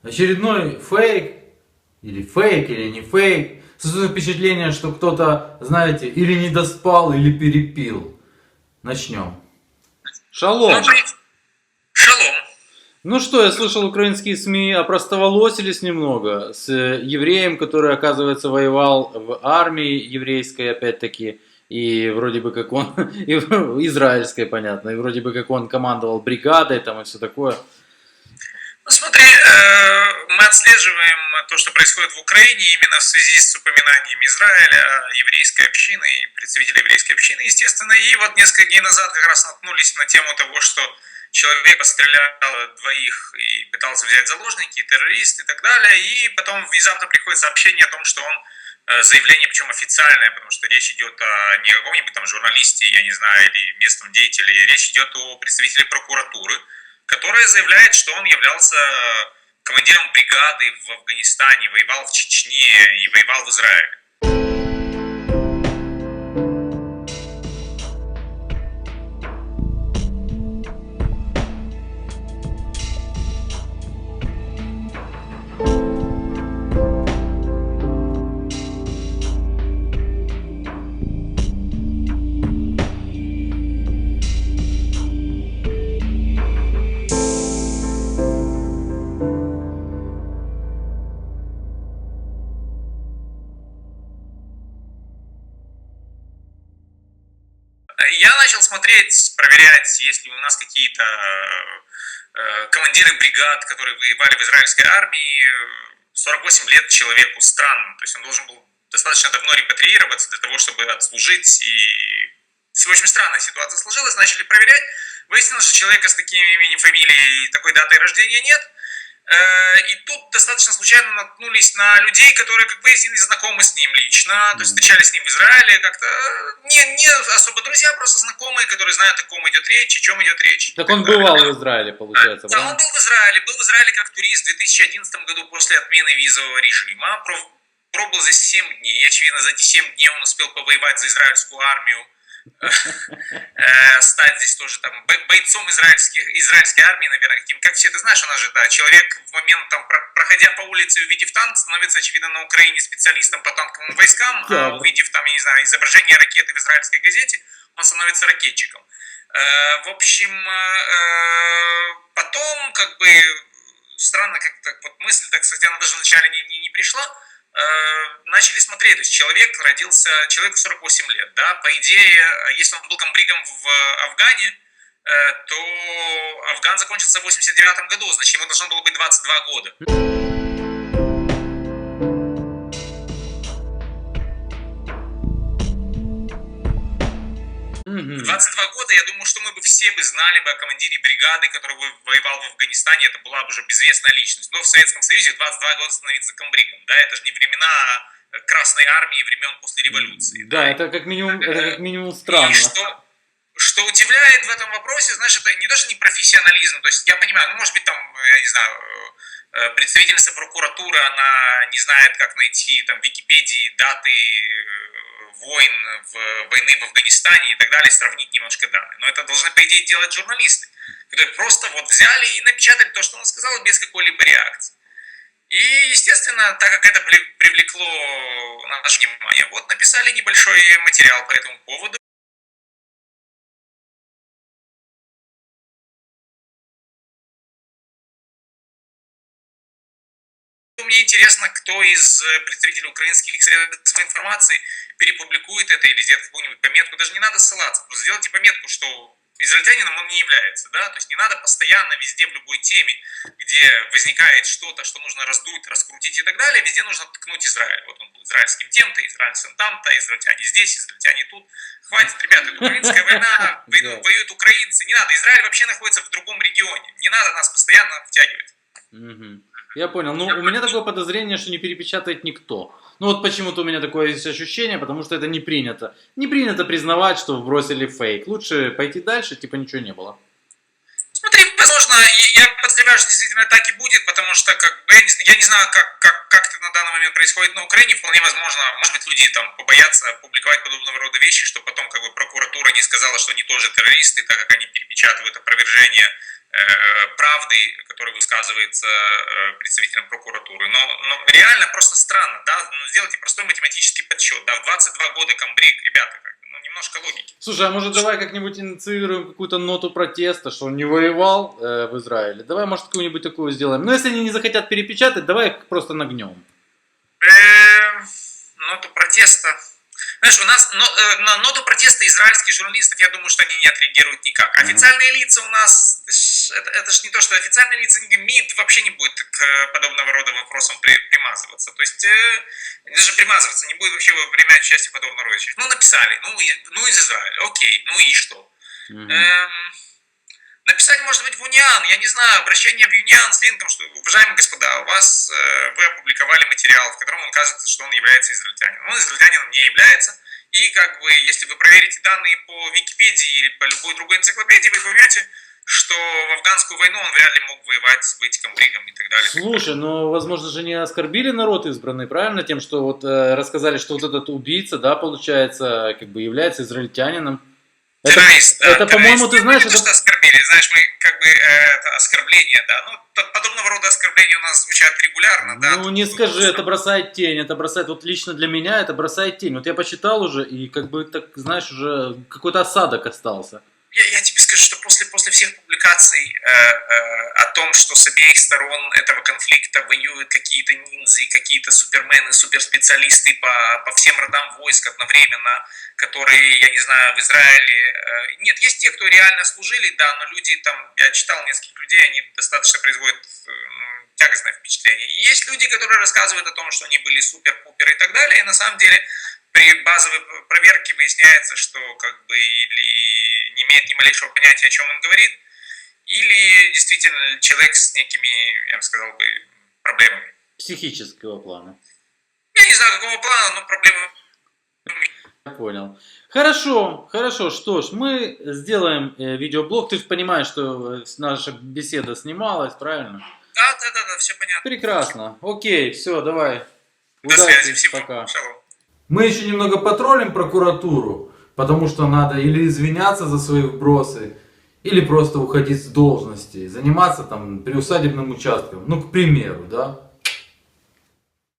Очередной фейк, или не фейк. Создаю впечатление, что кто-то, знаете, или не доспал, или перепил. Начнем. Шалом. Шалом. Ну что, я слышал, украинские СМИ опростоволосились немного с евреем, который, оказывается, воевал в армии еврейской, опять-таки, и вроде бы как он, и израильской, понятно, и вроде бы как он командовал бригадой там и все такое. Ну смотри, мы отслеживаем то, что происходит в Украине именно в связи с упоминанием Израиля, еврейской общины и представителей еврейской общины, естественно. И вот несколько дней назад как раз наткнулись на тему того, что человек пострелял двоих и пытался взять заложники, террорист и так далее. И потом внезапно приходит сообщение о том, что он заявление, причем официальное, потому что речь идет о не каком-нибудь там журналисте, я не знаю, или местном деятеле, речь идет о представителе прокуратуры, который заявляет, что он являлся командиром бригады в Афганистане, воевал в Чечне и воевал в Израиле. Я начал смотреть, проверять, есть ли у нас какие-то командиры бригад, которые воевали в израильской армии. 48 лет человеку, странно. То есть он должен был достаточно давно репатриироваться для того, чтобы отслужить. И, в общем, странная ситуация сложилась. Начали проверять. Выяснилось, что человека с таким именем, фамилией и такой датой рождения нет. И тут достаточно случайно наткнулись на людей, которые, как выяснилось, знакомы с ним лично, то есть встречались с ним в Израиле, как-то не особо друзья, просто знакомые, которые знают, о ком идет речь, о чем идет речь. Так он бывал в Израиле, получается, да? Он был в Израиле как турист в 2011 году после отмены визового режима, пробыл здесь 7 дней, очевидно, за эти 7 дней он успел повоевать за израильскую армию, стать здесь тоже там бойцом израильской армии, наверное, каким, как все ты знаешь, у нас же, да, человек в момент, там, проходя по улице и увидев танк, становится, очевидно, на Украине специалистом по танковым войскам, а увидев там, я не знаю, изображение ракеты в израильской газете, он становится ракетчиком. В общем, потом, как бы, странно, как-то вот мысль, так сказать, она даже вначале не пришла, начали смотреть, то есть человеку 48 лет, да, по идее, если он был комбригом в Афгане, то Афган закончился в 89 году, значит, ему должно было быть 22 года. 22 года, я думаю, что мы бы все знали бы о командире бригады, который воевал в Афганистане, это была бы уже безвестная личность. Но в Советском Союзе 22 года становиться комбригом, да, это же не времена Красной Армии, времен после революции. Да, это как минимум странно. И что удивляет в этом вопросе, знаешь, это не то, что не профессионализм, то есть я понимаю, ну, может быть, там, я не знаю, представительница прокуратуры, она не знает, как найти там в Википедии даты войны в Афганистане и так далее, сравнить немножко данные. Но это должны, по идее, делать журналисты, которые просто вот взяли и напечатали то, что она сказала, без какой-либо реакции. И, естественно, так как это привлекло наше внимание, вот написали небольшой материал по этому поводу. Мне интересно, кто из представителей украинских средств информации перепубликует это или сделает какую-нибудь пометку. Даже не надо ссылаться, просто сделайте пометку, что израильтянином он не является. Да? То есть не надо постоянно везде в любой теме, где возникает что-то, что нужно раздуть, раскрутить и так далее, везде нужно ткнуть Израиль. Вот он был израильским тем-то, израильцем там-то, израильтяне здесь, израильтяне тут. Хватит, ребята, это украинская война, воюют украинцы. Не надо, Израиль вообще находится в другом регионе. Не надо нас постоянно втягивать. Я понял. Ну, у меня такое подозрение, что не перепечатает никто. Ну, вот почему-то у меня такое есть ощущение, потому что это не принято. Не принято признавать, что вбросили фейк. Лучше пойти дальше, типа ничего не было. Смотри, возможно, я подозреваю, что действительно так и будет, потому что я не знаю, как это на данный момент происходит на Украине. Вполне возможно, может быть, люди там побоятся публиковать подобного рода вещи, чтобы потом как бы прокуратура не сказала, что они тоже террористы, так как они перепечатывают опровержение правды, которая высказывается представителем прокуратуры. Но реально просто странно, да, ну, сделайте простой математический подсчет, да, в 22 года комбриг, ребята, ну, немножко логики. Слушай, а может давай как-нибудь инициируем какую-то ноту протеста, что он не воевал в Израиле? Давай, может, какую-нибудь такую сделаем. Но если они не захотят перепечатать, давай их просто нагнем. Ноту протеста. Знаешь, у нас на ноту протеста израильских журналистов, я думаю, что они не отреагируют никак. Официальные лица у нас, это ж не то, что официальные лица, МИД вообще не будет к подобного рода вопросам примазываться. То есть, даже примазываться, не будет вообще принимать участие в подобного рода. Ну, написали, ну из Израиля, окей, ну и что? Написать, может быть, в Униан, я не знаю, обращение в Униан с линком, что, уважаемые господа, вы опубликовали материал, в котором он указывает, что он является израильтянином. Он израильтянином не является, и как бы, если вы проверите данные по Википедии или по любой другой энциклопедии, вы поймете, что в афганскую войну он вряд ли мог воевать, быть комбригом и так далее. Слушай, но, возможно же, не оскорбили народ избранный, правильно, тем, что вот рассказали, что вот этот убийца, да, получается, как бы является израильтянином. Террорист, да, это, по-моему, ты знаешь, это... что оскорбили, знаешь, мы как бы это оскорбление, да, ну, подобного рода оскорбления у нас звучат регулярно, да. Ну, не скажи, это бросает тень, это бросает, вот лично для меня это бросает тень. Вот я почитал уже, и как бы, так, знаешь, уже какой-то осадок остался. Я тебе скажу, что после всех публикаций о том, что с обеих сторон этого конфликта воюют какие-то ниндзя, какие-то супермены, суперспециалисты по всем родам войск одновременно, которые, я не знаю, в Израиле... Нет, есть те, кто реально служили, да, но люди там, я читал нескольких людей, они достаточно производят тягостное впечатление. И есть люди, которые рассказывают о том, что они были супер-пупер и так далее, и на самом деле при базовой проверке выясняется, что как бы или не имеет ни малейшего понятия, о чем он говорит, или действительно человек с некими, я бы сказал бы, проблемами. Психического плана. Я не знаю, какого плана, но проблемы. Я понял. Хорошо, хорошо. Что ж, мы сделаем видеоблог. Ты же понимаешь, что наша беседа снималась, правильно? Да, все понятно. Прекрасно. Окей, все, давай. До Удачи, связи, всего. пока. Шалом. Мы еще немного потроллим прокуратуру, потому что надо или извиняться за свои вбросы, или просто уходить с должности, заниматься там приусадебным участком, ну, к примеру, да.